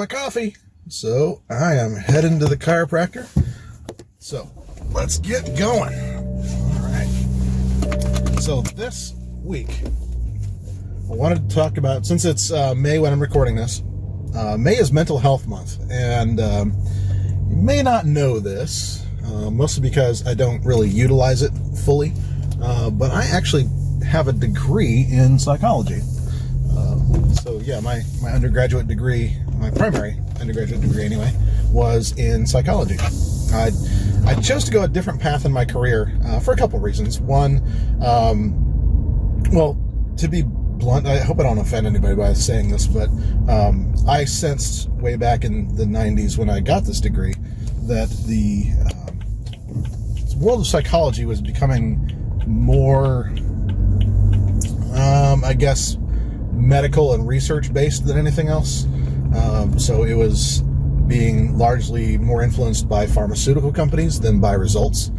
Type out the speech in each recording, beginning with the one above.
coffee. So I am heading to the chiropractor. So let's get going. All right. So this week, I wanted to talk about, since it's May when I'm recording this, May is Mental Health Month. And you may not know this, mostly because I don't really utilize it fully. But I actually have a degree in psychology. So yeah, my undergraduate degree, my primary undergraduate degree anyway, was in psychology. I chose to go a different path in my career for a couple reasons. One, well, to be blunt, I hope I don't offend anybody by saying this, but I sensed way back in the 90s when I got this degree that the world of psychology was becoming more, I guess, medical and research based than anything else. So it was being largely more influenced by pharmaceutical companies than by results.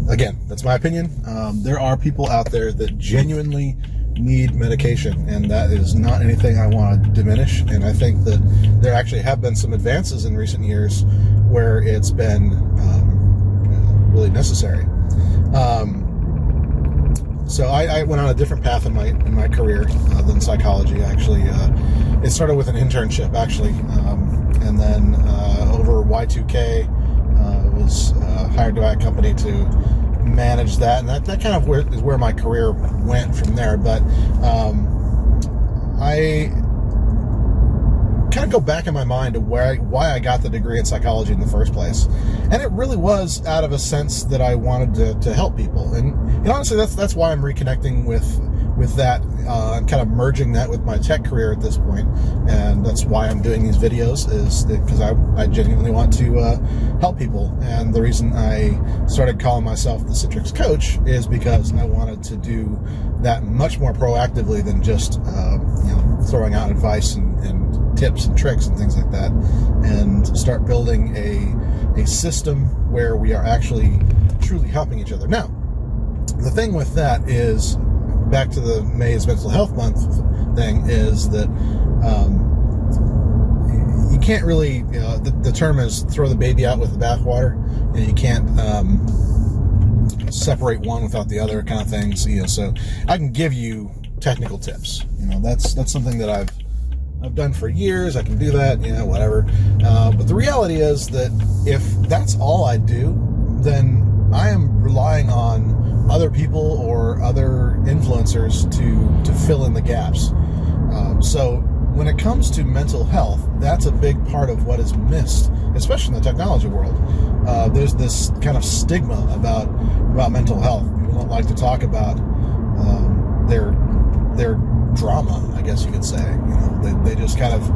Again, that's my opinion. There are people out there that genuinely need medication, and that is not anything I want to diminish. And I think that there actually have been some advances in recent years where it's been really necessary. So I went on a different path in my career than psychology. Actually, it started with an internship, actually, and then over Y2K, was hired by a company to manage that, and that kind of is where my career went from there. But I kind of go back in my mind to why I got the degree in psychology in the first place, and it really was out of a sense that I wanted to help people, and honestly that's why I'm reconnecting with that. I'm kind of merging that with my tech career at this point, and that's why I'm doing these videos, is because I genuinely want to help people. And the reason I started calling myself the CitrixCoach is because I wanted to do that much more proactively than just throwing out advice and tips and tricks and things like that, and start building a system where we are actually truly helping each other. Now, the thing with that is, back to the May is Mental Health Month thing, is that you can't really, the term is throw the baby out with the bathwater, and you can't separate one without the other kind of things. So I can give you technical tips. That's something that I've done for years. I can do that, whatever. But the reality is that if that's all I do, then I am relying on other people or other influencers to fill in the gaps. So when it comes to mental health, that's a big part of what is missed, especially in the technology world. There's this kind of stigma about mental health. People don't like to talk about their drama, I guess you could say. They just kind of,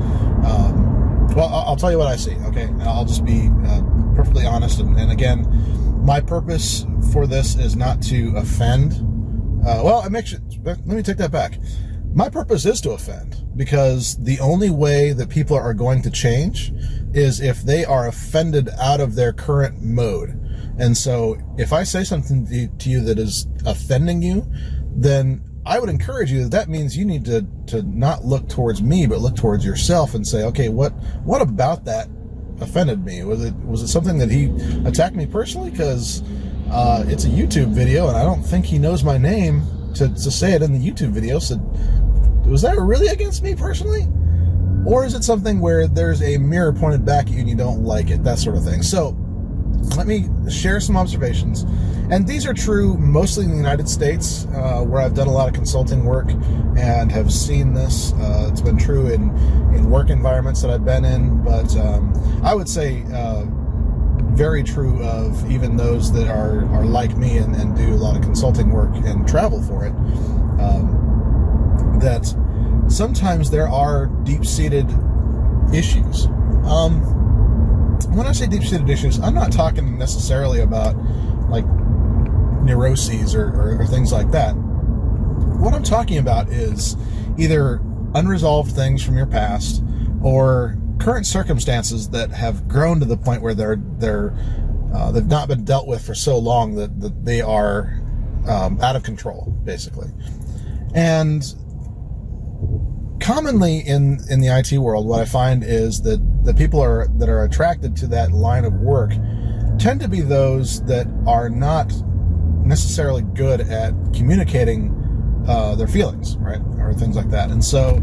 well, I'll tell you what I see, okay? And I'll just be perfectly honest. And again, my purpose for this is not to offend. Let me take that back. My purpose is to offend, because the only way that people are going to change is if they are offended out of their current mode. And so if I say something to you that is offending you, then I would encourage you that means you need to not look towards me, but look towards yourself and say, okay, what about that offended me? Was it something that he attacked me personally? Because it's a YouTube video, and I don't think he knows my name to say it in the YouTube video. So was that really against me personally? Or is it something where there's a mirror pointed back at you and you don't like it? That sort of thing. So let me share some observations. And these are true mostly in the United States, where I've done a lot of consulting work and have seen this. It's been true in work environments that I've been in, but I would say very true of even those that are like me and do a lot of consulting work and travel for it, that sometimes there are deep-seated issues. When I say deep-seated issues, I'm not talking necessarily about like neuroses or things like that. What I'm talking about is either unresolved things from your past or current circumstances that have grown to the point where they've not been dealt with for so long that they are out of control, basically. And commonly in the IT world, what I find is that the people that are attracted to that line of work tend to be those that are not necessarily good at communicating their feelings, right, or things like that. And so,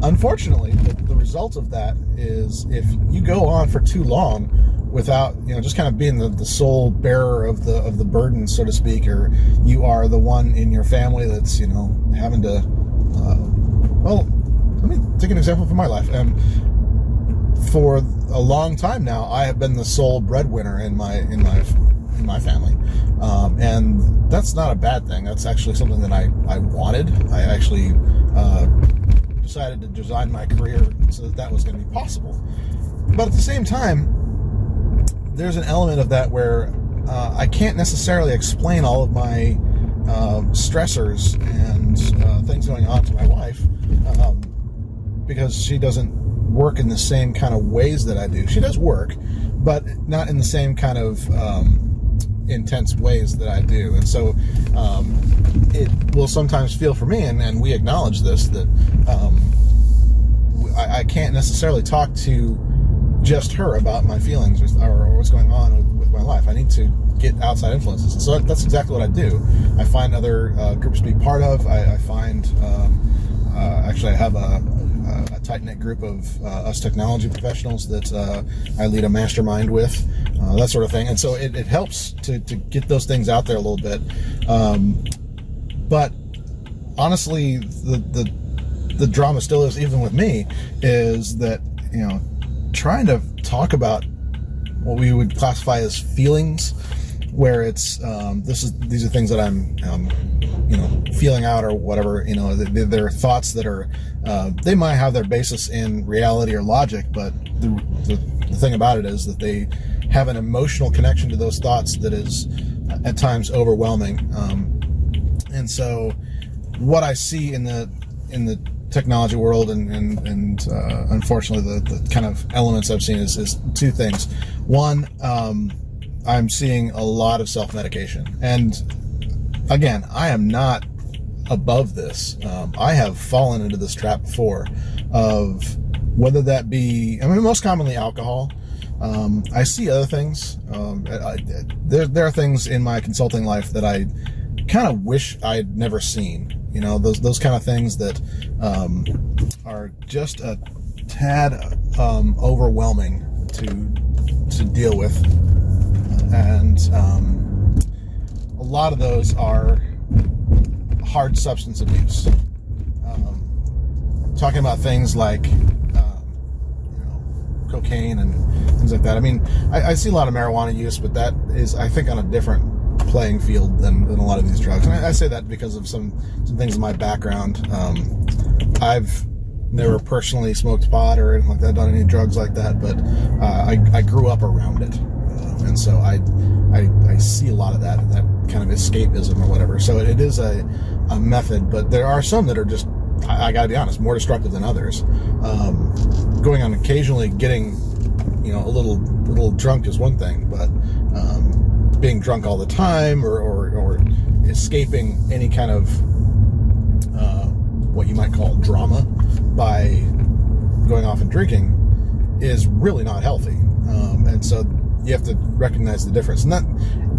unfortunately, the result of that is if you go on for too long without, just kind of being the sole bearer of the burden, so to speak, or you are the one in your family that's, having to, well, let me take an example from my life. For a long time now, I have been the sole breadwinner in my family, and that's not a bad thing. That's actually something that I wanted. I actually decided to design my career so that was going to be possible. But at the same time, there's an element of that where I can't necessarily explain all of my stressors and things going on to my wife because she doesn't work in the same kind of ways that I do. She does work, but not in the same kind of intense ways that I do. And so it will sometimes feel for me, and we acknowledge this, that I can't necessarily talk to just her about my feelings or what's going on with my life. I need to get outside influences. And so that's exactly what I do. I find other groups to be part of. I find, actually I have a tight-knit group of us technology professionals that I lead a mastermind with, that sort of thing. And so it helps to get those things out there a little bit. But honestly, the drama still is, even with me, is that, trying to talk about what we would classify as feelings, where it's these are things that I'm feeling out or whatever. They're thoughts that are they might have their basis in reality or logic, but the thing about it is that they have an emotional connection to those thoughts that is at times overwhelming. And so what I see in the technology world and unfortunately the kind of elements I've seen is two things. One, I'm seeing a lot of self-medication, and again, I am not above this. I have fallen into this trap before, of whether that be, most commonly alcohol. I see other things. There are things in my consulting life that I kind of wish I'd never seen. Those kind of things that are just a tad overwhelming to deal with, and a lot of those are hard substance abuse. Talking about things like cocaine and things like that. I see a lot of marijuana use, but that is, I think, on a different playing field than a lot of these drugs. And I say that because of some things in my background. I've never personally smoked pot or anything like that, done any drugs like that, but I grew up around it. And so I see a lot of that kind of escapism or whatever. So it is a method, but there are some that are just, I gotta be honest, more destructive than others. Going on occasionally getting, a little drunk is one thing, but being drunk all the time or escaping any kind of what you might call drama by going off and drinking is really not healthy. And so you have to recognize the difference. And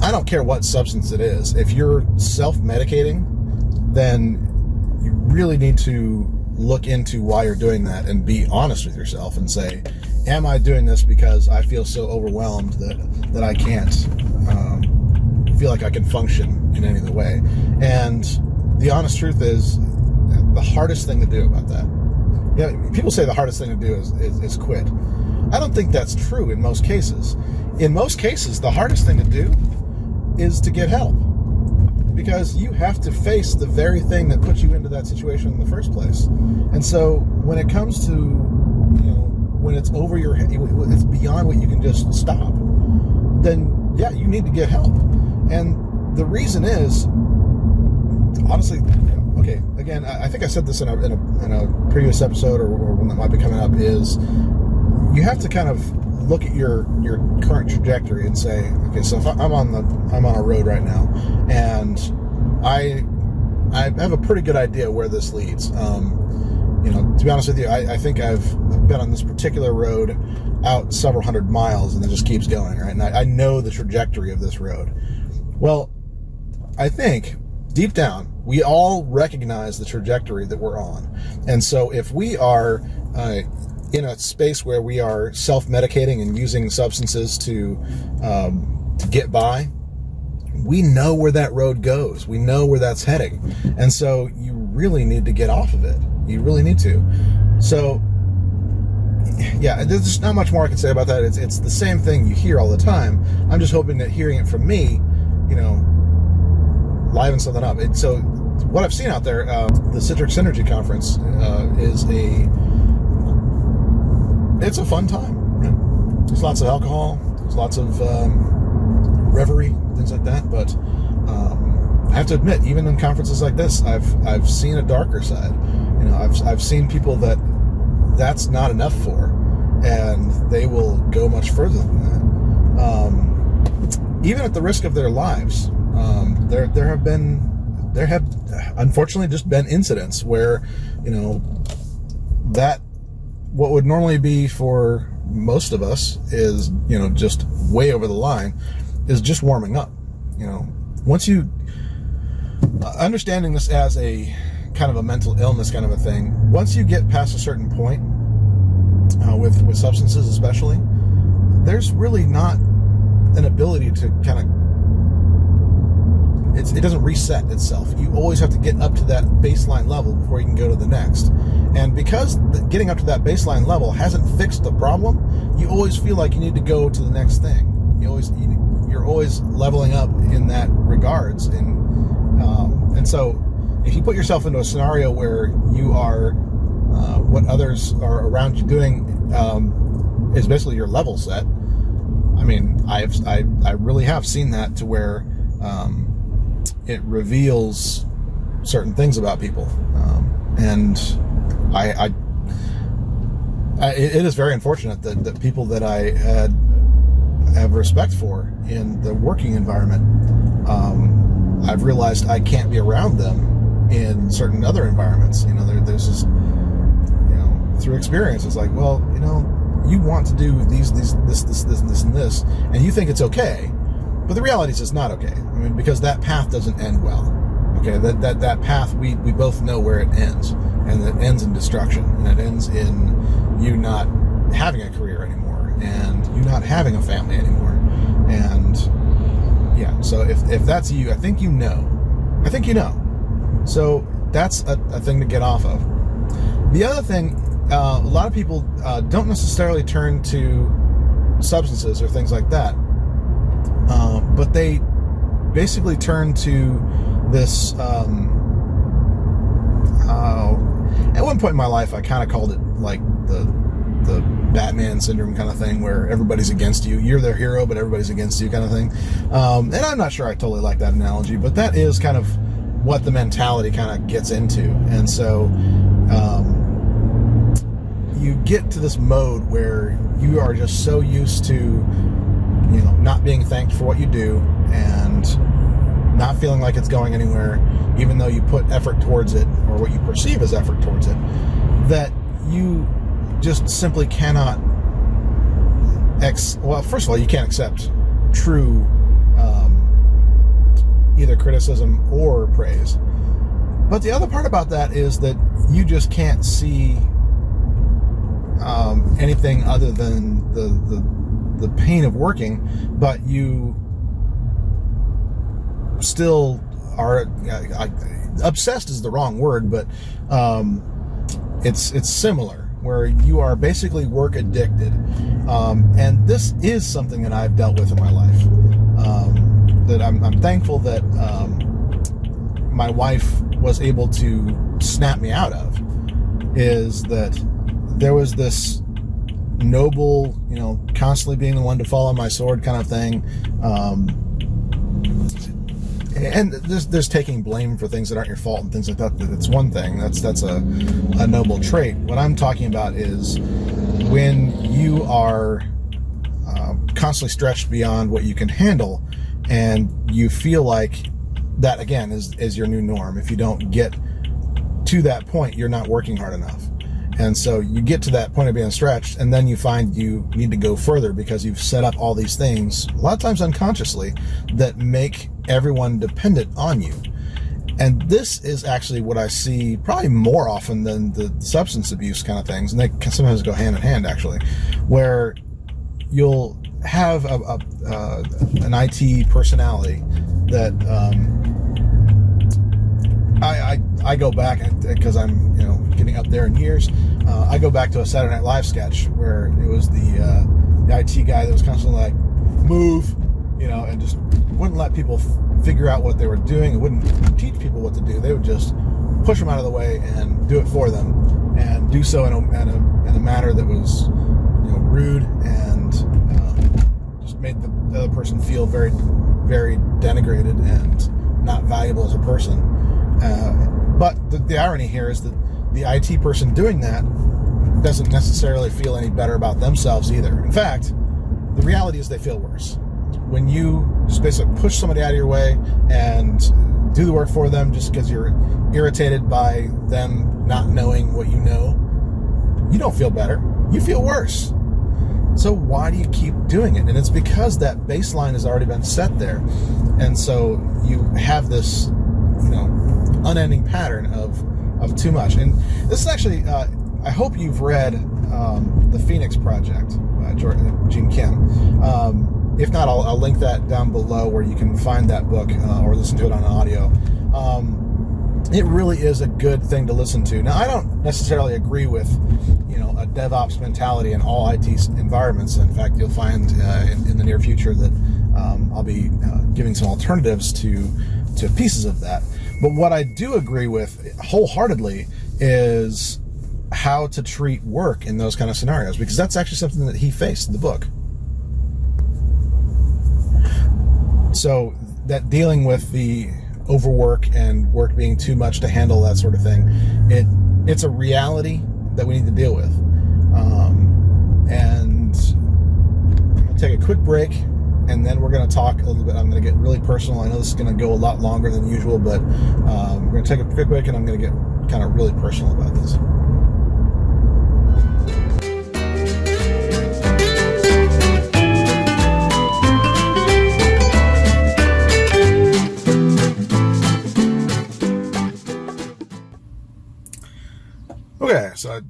I don't care what substance it is. If you're self-medicating, then you really need to look into why you're doing that and be honest with yourself and say, am I doing this because I feel so overwhelmed that I can't feel like I can function in any other way? And the honest truth is, the hardest thing to do about that, people say the hardest thing to do is quit. I don't think that's true in most cases. In most cases, the hardest thing to do is to get help, because you have to face the very thing that put you into that situation in the first place. And so when it comes to, when it's over your head, it's beyond what you can just stop, then yeah, you need to get help. And the reason is, honestly, okay, again, I think I said this in a previous episode or one that might be coming up, is you have to kind of look at your current trajectory and say, okay, so if I'm on a road right now and I I have a pretty good idea where this leads. To be honest with you, I think I've been on this particular road out several hundred miles, and it just keeps going, right? And I know the trajectory of this road. Well, I think deep down, we all recognize the trajectory that we're on. And so if we are in a space where we are self-medicating and using substances to get by, we know where that road goes. We know where that's heading. And so you really need to get off of it. You really need to. So, yeah, there's not much more I can say about that. It's the same thing you hear all the time. I'm just hoping that hearing it from me, livens something up. So what I've seen out there, the Citrix Synergy Conference it's a fun time. Right? There's lots of alcohol. There's lots of revelry, things like that. But I have to admit, even in conferences like this, I've seen a darker side. I've seen people that's not enough for, and they will go much further than that. Even at the risk of their lives, there have unfortunately just been incidents where, that what would normally be for most of us is, just way over the line, is just warming up. Once you understanding this as a kind of a mental illness kind of a thing, once you get past a certain point, with substances especially, there's really not an ability to kind of, it doesn't reset itself. You always have to get up to that baseline level before you can go to the next. And because getting up to that baseline level hasn't fixed the problem, you always feel like you need to go to the next thing. You're always leveling up in that regards. And so if you put yourself into a scenario where you are, what others are around you doing is basically your level set. I mean, I really have seen that to where it reveals certain things about people, and it is very unfortunate that people that I have respect for in the working environment, I've realized I can't be around them in certain other environments. There's this, through experience, it's like, well, you want to do this, and this, and you think it's okay, but the reality is it's not okay. I mean, because that path doesn't end well. Okay, that path, we both know where it ends, and it ends in destruction, and it ends in you not having a career anymore, and you not having a family anymore, and yeah. So if that's you, I think you know. So that's a thing to get off of. The other thing, a lot of people don't necessarily turn to substances or things like that, but they basically turn to this. At one point in my life, I kind of called it like the Batman syndrome kind of thing, where everybody's against you. You're their hero, but everybody's against you kind of thing. And I'm not sure I totally like that analogy, but that is kind of what the mentality kind of gets into. And so you get to this mode where you are just so used to, not being thanked for what you do and not feeling like it's going anywhere, even though you put effort towards it, or what you perceive as effort towards it, that you just simply cannot well, first of all, you can't accept true either criticism or praise. But the other part about that is that you just can't see anything other than the pain of working, but you still are obsessed is the wrong word, but it's similar, where you are basically work addicted, and this is something that I've dealt with in my life, that I'm thankful that my wife was able to snap me out of, is that there was this noble, constantly being the one to fall on my sword kind of thing, and there's taking blame for things that aren't your fault and things like that. That's one thing. That's a noble trait. What I'm talking about is when you are constantly stretched beyond what you can handle, and you feel like that again is your new norm. If you don't get to that point, you're not working hard enough. And so you get to that point of being stretched, and then you find you need to go further because you've set up all these things, a lot of times unconsciously, that make everyone dependent on you. And this is actually what I see probably more often than the substance abuse kind of things. And they can sometimes go hand in hand, actually, where you'll have an IT personality that I go back, because I'm getting up there in years. I go back to a Saturday Night Live sketch where it was the IT guy that was constantly like, move, and just wouldn't let people figure out what they were doing. It wouldn't teach people what to do. They would just push them out of the way and do it for them, and do so in a manner that was rude and just made the other person feel very, very denigrated and not valuable as a person. But the irony here is that the IT person doing that doesn't necessarily feel any better about themselves either. In fact, the reality is they feel worse. When you just basically push somebody out of your way and do the work for them just because you're irritated by them not knowing what you know, you don't feel better. You feel worse. So why do you keep doing it? And it's because that baseline has already been set there. And so you have this, unending pattern of too much. And this is actually, I hope you've read The Phoenix Project by Gene Kim. If not, I'll link that down below where you can find that book or listen to it on audio. It really is a good thing to listen to. Now, I don't necessarily agree with, a DevOps mentality in all IT environments. In fact, you'll find in the near future that I'll be giving some alternatives to pieces of that. But what I do agree with wholeheartedly is how to treat work in those kind of scenarios, because that's actually something that he faced in the book. So that dealing with the overwork and work being too much to handle, that sort of thing, it's a reality that we need to deal with. And I'm going to take a quick break, and then we're going to talk a little bit. I'm going to get really personal. I know this is going to go a lot longer than usual, but we're going to take a quick break, and I'm going to get kind of really personal about this. Okay, so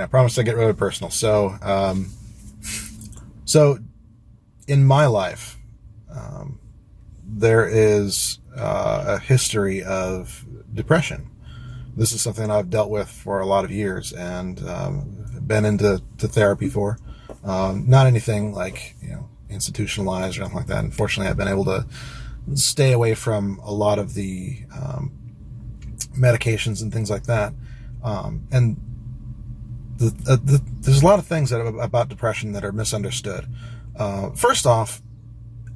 I promised to get really personal. So, in my life, there is a history of depression. This is something I've dealt with for a lot of years and been into therapy for. Not anything like institutionalized or anything like that. Unfortunately, I've been able to stay away from a lot of the medications and things like that. And there's a lot of things about depression that are misunderstood. First off,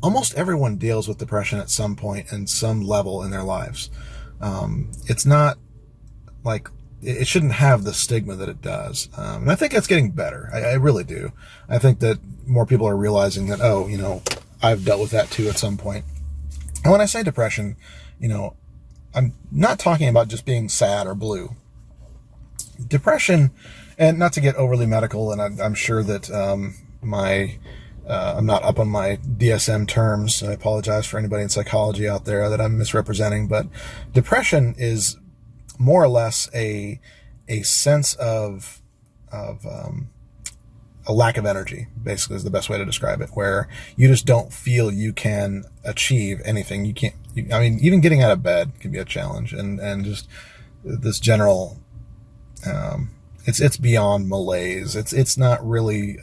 almost everyone deals with depression at some point and some level in their lives. It's not like it shouldn't have the stigma that it does. And I think it's getting better. I really do. I think that more people are realizing that, I've dealt with that too at some point. And when I say depression, I'm not talking about just being sad or blue. Depression, and not to get overly medical, and I'm sure that I'm not up on my DSM terms. I apologize for anybody in psychology out there that I'm misrepresenting, but depression is more or less a sense of a lack of energy, basically, is the best way to describe it, where you just don't feel you can achieve anything. You can't, even getting out of bed can be a challenge, and just this general, it's beyond malaise. It's not really,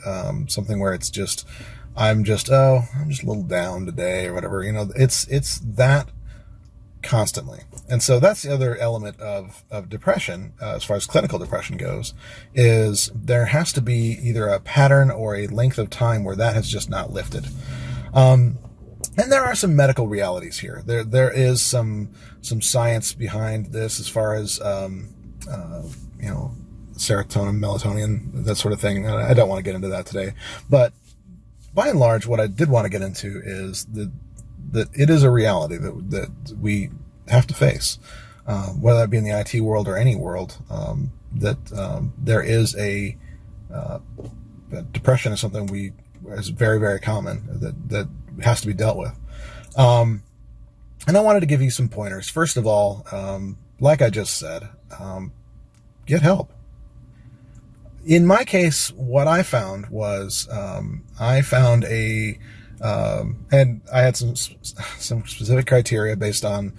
something where it's just, I'm just a little down today or whatever, it's that constantly. And so that's the other element of depression, as far as clinical depression goes, is there has to be either a pattern or a length of time where that has just not lifted. And there are some medical realities here. There is some science behind this as far as, serotonin, melatonin, that sort of thing. I don't want to get into that today, but by and large, what I did want to get into is that it is a reality that we have to face, whether that be in the IT world or any world, that there is that depression is something is very, very common that has to be dealt with. And I wanted to give you some pointers. First of all, like I just said, get help. In my case, what I found was I found and I had some specific criteria based on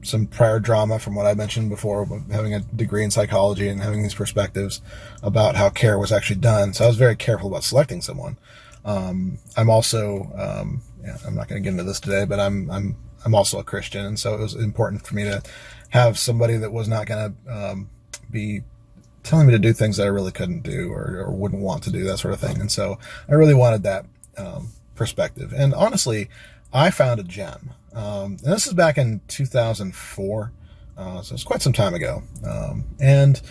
some prior drama from what I mentioned before, having a degree in psychology and having these perspectives about how care was actually done. So I was very careful about selecting someone. I'm also, I'm not going to get into this today, but I'm also a Christian, and so it was important for me to have somebody that was not going to be telling me to do things that I really couldn't do or wouldn't want to do, that sort of thing. And so I really wanted that perspective. And honestly, I found a gem. And this is back in 2004, so it's quite some time ago. And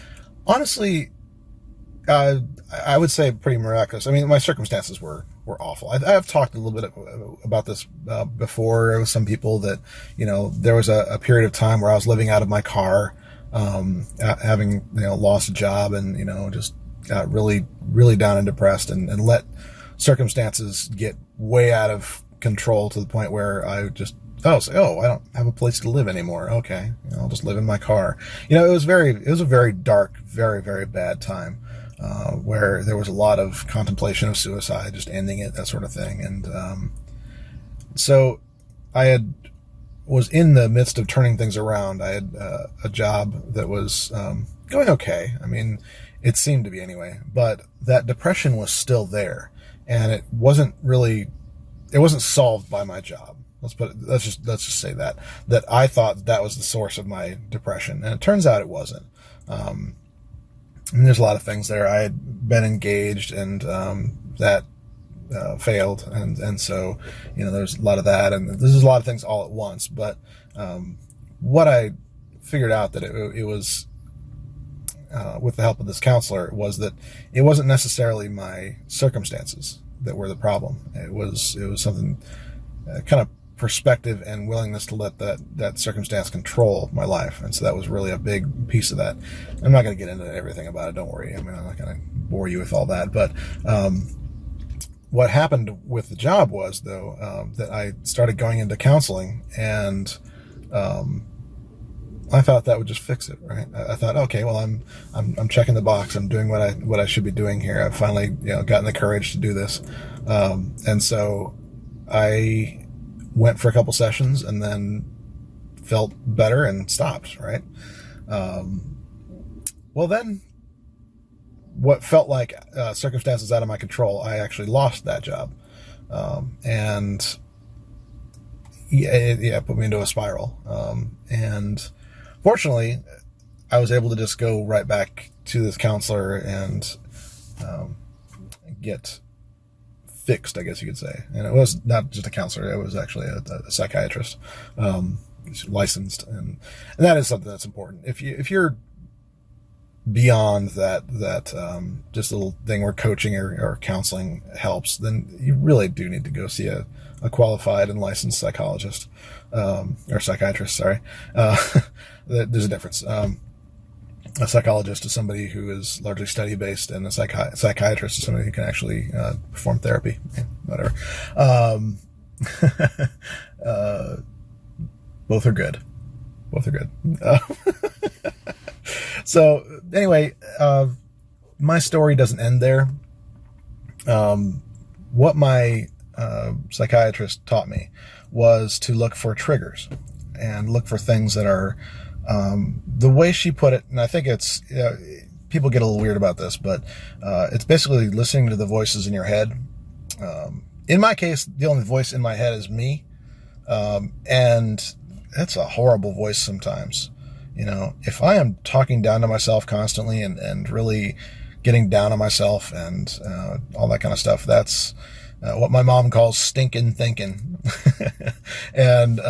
honestly, I would say pretty miraculous. I mean, my circumstances were awful. I've talked a little bit about this before with some people that, there was a period of time where I was living out of my car, having, lost a job and, just got really, really down and depressed and let circumstances get way out of control to the point where I just, I don't have a place to live anymore. Okay. I'll just live in my car. It was a very dark, very, very bad time. Where there was a lot of contemplation of suicide, just ending it, that sort of thing. And so I was in the midst of turning things around. I had a job that was going okay. I mean, it seemed to be anyway. But that depression was still there, and it wasn't solved by my job. Let's just say that I thought that was the source of my depression, and it turns out it wasn't. And there's a lot of things there. I had been engaged, and that failed, and so there's a lot of that, and there's a lot of things all at once. But what I figured out that it was with the help of this counselor was that it wasn't necessarily my circumstances that were the problem. It was something kind of perspective and willingness to let that circumstance control my life. And so that was really a big piece of that. I'm not going to get into everything about it. Don't worry. I mean, I'm not going to bore you with all that. But what happened with the job was, though, that I started going into counseling, and I thought that would just fix it, right? I thought, okay, well, I'm checking the box. I'm doing what I should be doing here. I've finally, gotten the courage to do this. And so I went for a couple sessions and then felt better and stopped, right? Well, then what felt like circumstances out of my control, I actually lost that job. And it put me into a spiral. And fortunately, I was able to just go right back to this counselor and get fixed, I guess you could say. And it was not just a counselor, it was actually a psychiatrist, licensed, and that is something that's important. If you're beyond that just little thing where coaching or counseling helps, then you really do need to go see a qualified and licensed psychologist, or psychiatrist, sorry. There's a difference. A psychologist is somebody who is largely study-based, and a psychiatrist is somebody who can actually perform therapy. Yeah, whatever. Both are good. Both are good. So anyway, my story doesn't end there. What my psychiatrist taught me was to look for triggers and look for things that are, the way she put it, and I think it's, people get a little weird about this, but it's basically listening to the voices in your head. In my case, the only voice in my head is me, and that's a horrible voice sometimes. If I am talking down to myself constantly and really getting down on myself and all that kind of stuff, that's what my mom calls stinking thinking. And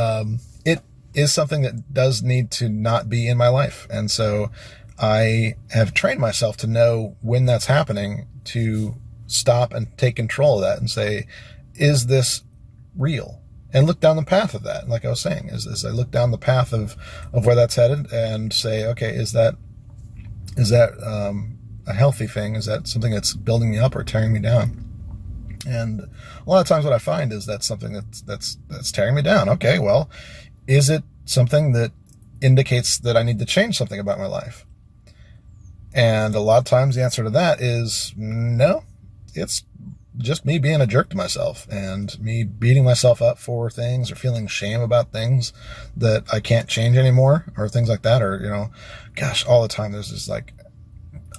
it is something that does need to not be in my life. And so I have trained myself to know when that's happening, to stop and take control of that and say, is this real? and look down the path of that. Like I was saying, is I look down the path of where that's headed and say, okay, is that a healthy thing? Is that something that's building me up or tearing me down? And a lot of times what I find is that's something that's tearing me down. Okay, well, is it something that indicates that I need to change something about my life? And a lot of times the answer to that is no. It's just me being a jerk to myself and me beating myself up for things or feeling shame about things that I can't change anymore or things like that. Or, gosh, all the time there's this I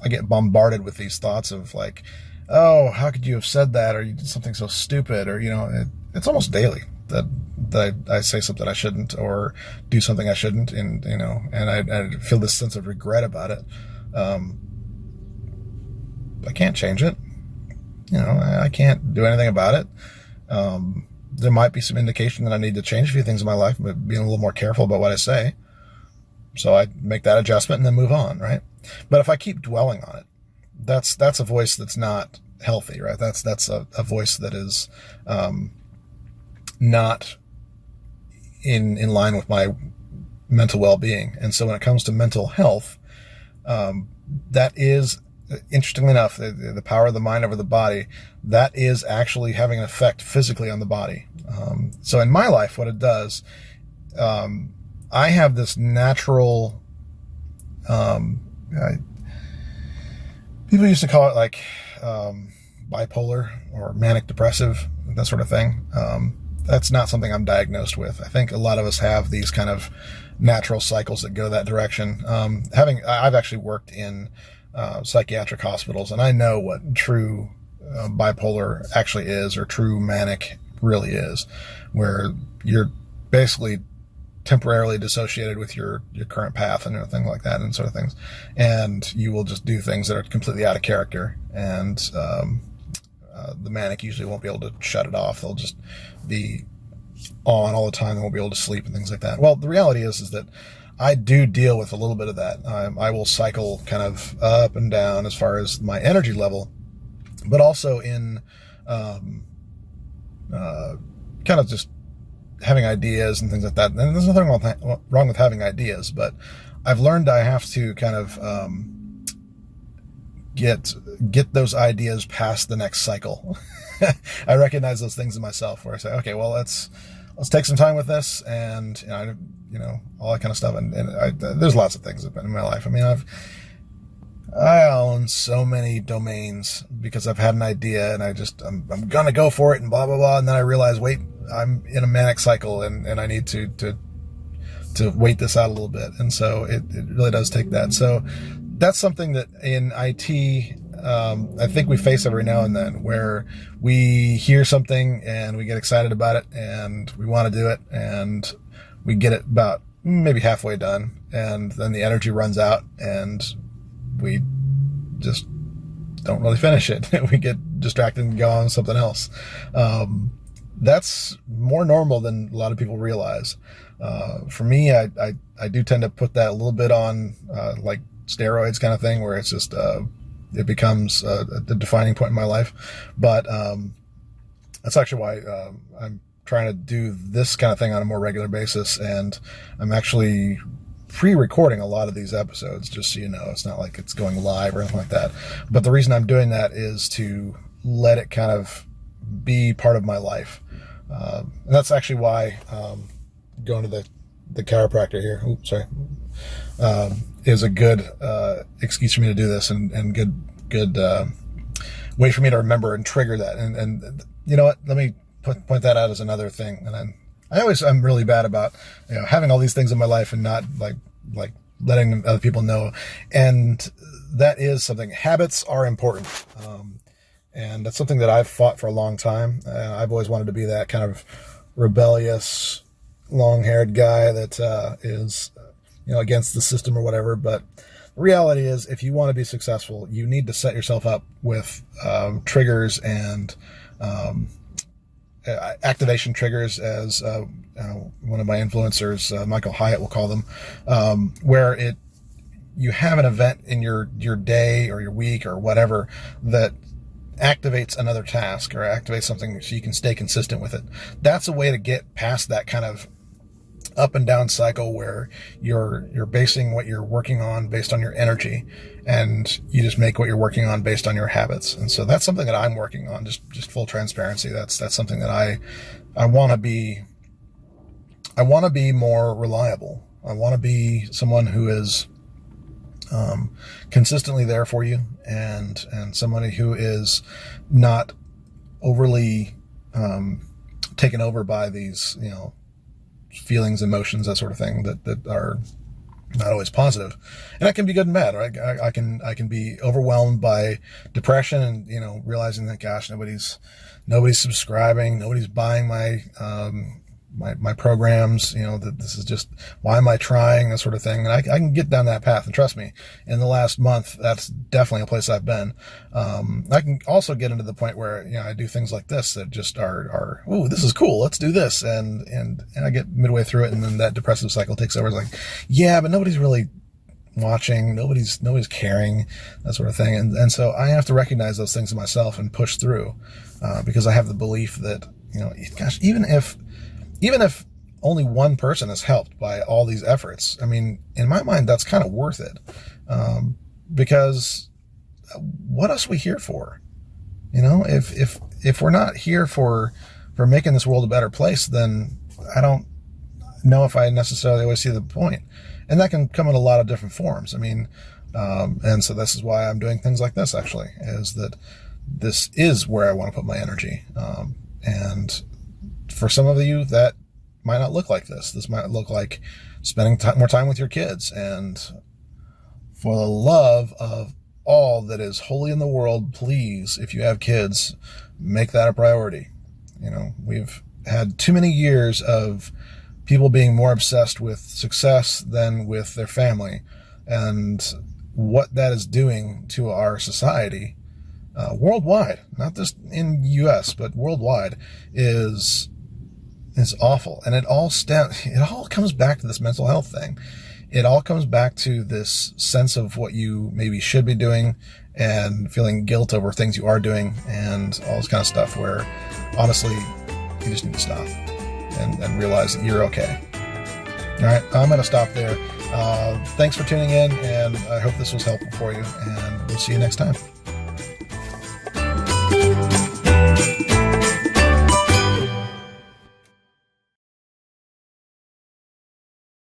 get bombarded with these thoughts of like, oh, how could you have said that? Or you did something so stupid, or, it's almost daily that I say something I shouldn't or do something I shouldn't. And, and I feel this sense of regret about it. I can't change it. I can't do anything about it. There might be some indication that I need to change a few things in my life, but being a little more careful about what I say. So I make that adjustment and then move on, right? But if I keep dwelling on it, that's a voice that's not healthy, right? That's a voice that is not in line with my mental well-being. And so when it comes to mental health, that is, interestingly enough, the power of the mind over the body, that is actually having an effect physically on the body. So in my life, what it does, I have this natural, people used to call it like bipolar or manic depressive, that sort of thing. That's not something I'm diagnosed with. I think a lot of us have these kind of natural cycles that go that direction. I've actually worked in psychiatric hospitals, and I know what true bipolar actually is, or true manic really is, where you're basically temporarily dissociated with your current path and everything like that and sort of things. And you will just do things that are completely out of character. And the manic usually won't be able to shut it off. They'll just be on all the time. They won't be able to sleep and things like that. Well, the reality is that I do deal with a little bit of that. I will cycle kind of up and down as far as my energy level, but also in kind of just having ideas and things like that. And there's nothing wrong with having ideas, but I've learned I have to kind of get those ideas past the next cycle. I recognize those things in myself where I say, okay, well, let's take some time with this, and all that kind of stuff. And there's lots of things in my life. I mean, I own so many domains because I've had an idea and I'm gonna go for it and blah blah blah, and then I realize, wait, I'm in a manic cycle and I need to wait this out a little bit. And so it really does take that. So that's something that in IT, I think we face every now and then, where we hear something and we get excited about it and we want to do it, and we get it about maybe halfway done, and then the energy runs out and we just don't really finish it. We get distracted and go on something else. That's more normal than a lot of people realize. For me, I do tend to put that a little bit on like steroids kind of thing, where it's just it becomes the defining point in my life. But that's actually why I'm trying to do this kind of thing on a more regular basis, and I'm actually pre-recording a lot of these episodes, just so you know. It's not like it's going live or anything like that. But the reason I'm doing that is to let it kind of be part of my life. And that's actually why going to the chiropractor here, is a good excuse for me to do this, and good way for me to remember and trigger that. And you know what? Let me point that out as another thing. And then I'm really bad about having all these things in my life and not like letting other people know. And that is something. Habits are important. And that's something that I've fought for a long time. I've always wanted to be that kind of rebellious, long-haired guy that is, against the system or whatever. But the reality is, if you want to be successful, you need to set yourself up with triggers and activation triggers, as one of my influencers, Michael Hyatt, will call them, where you have an event in your day or your week or whatever that activates another task or activates something so you can stay consistent with it. That's a way to get past that kind of up and down cycle where you're basing what you're working on based on your energy, and you just make what you're working on based on your habits. And so that's something that I'm working on, just full transparency. That's something that I want to be. I want to be more reliable. I want to be someone who is consistently there for you, and somebody who is not overly taken over by these, feelings, emotions, that sort of thing that are not always positive. And that can be good and bad, right? I can be overwhelmed by depression and, realizing that, gosh, nobody's subscribing, nobody's buying my programs, that this is just, why am I trying, that sort of thing. And I can get down that path, and trust me, in the last month, that's definitely a place I've been. I can also get into the point where, I do things like this that just are, ooh, this is cool, let's do this. And I get midway through it, and then that depressive cycle takes over. It's like, yeah, but nobody's really watching, nobody's caring, that sort of thing. And so I have to recognize those things in myself and push through, because I have the belief that, gosh, even if only one person is helped by all these efforts, I mean, in my mind, that's kind of worth it. Because what else are we here for? If we're not here for making this world a better place, then I don't know if I necessarily always see the point. And that can come in a lot of different forms. I mean, and so this is why I'm doing things like this, actually, is that this is where I want to put my energy. And for some of you, that might not look like this. This might look like spending more time with your kids. And for the love of all that is holy in the world, please, if you have kids, make that a priority. We've had too many years of people being more obsessed with success than with their family. And what that is doing to our society, worldwide, not just in the US, but worldwide, is awful. And it all comes back to this mental health thing. It all comes back to this sense of what you maybe should be doing, and feeling guilt over things you are doing, and all this kind of stuff, where honestly, you just need to stop and realize that you're okay. All right, I'm going to stop there. Thanks for tuning in, and I hope this was helpful for you, and we'll see you next time.